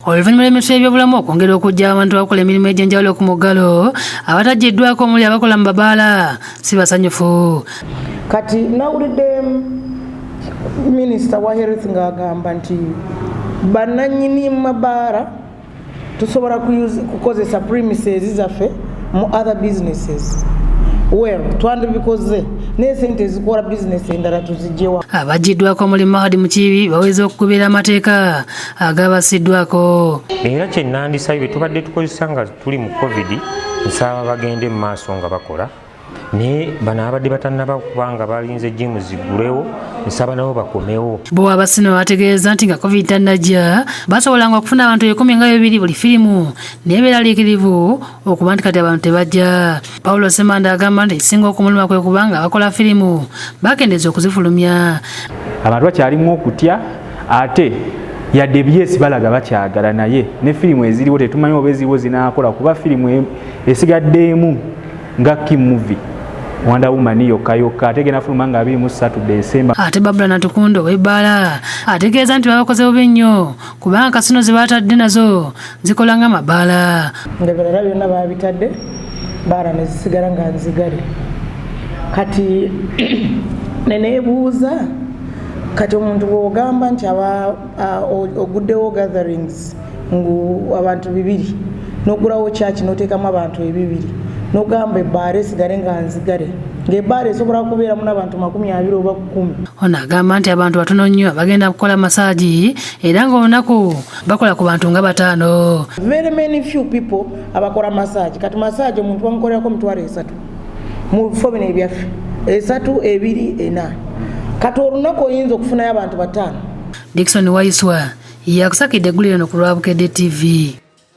Oluvannyuma lw'emisu ebyobulamu okwongera okujja abantu abakola emirimu egy'enjawulo ku muggalo abatagyiddwako omuli abakola mu babaala si basanyufu. Kati nawulidde minisita wa health ng'agamba nti bannannyini mabaala tusobola kukozesa premises zaffe mu other businesses. Well, twandibikoze naye sente ezikola bizinesi endala tuzigyewa. Abagyiddwako omuli Mahadi Mukiibi baweza okukubira amateeka agabasiddwako. Era kye nandisabye tubadde tukozesa nga tuli mu COVID nsaba bagende mu maaso nga bakola. Ne bano abadde batannaba kubanga balinze gyimu ziggulewo nsaba nabo bakomewo. Bo abasino bategeeza nti nga COVID tannajja basobolanga okufuna abantu 12 buli firimu n'ebeeraliikirivu okuba nti kati abantu tebajja. Paulo Semanda agamba nti ekisinga okumuluma kwe kubanga abakola firimu bakendeeza okuzifulumya. Abantu bakyalimu okutya ate yadde byesi balaga bakyagala naye ne firimu eziriwo tetumanyi oba eziriwo zinaakola kuba firimu esigaddeemu nga movie Wonder Woman yokka ategena fuluma nga 23 Desemba. Ate Babula Natukundo webbaala ategeeza nti babakoze bubi nnyo kubanga kasino ze batadde nazo zikola nga mabaala. Ndebera byonna babitadde baala ne zisigala nga nzigale. Kati neneebuuza kati omuntu bw'ogamba nti oguddewo gatherings ngu abantu 2 n'ogulawo church n'oteekamu abantu 2 n'ogamba ebbaala esigale nga nzigale ng'ebbaala esobola kubeeramu n'abantu 20 oba 10. Ono agamba nti abantu batono nnyo bagenda kukola masaagi era ng'olunaku bakola ku bantu nga 5. Very many few people abakola masaagi. Kati masaagi omuntu bamukolerako 3 mu bifo bino ebyaffe 3, 2, 4. Kati olunaku oyinza okufunayo abantu 5. Dickson Waiswa yakusakidde eggulire no ku lwa Bukedde TV.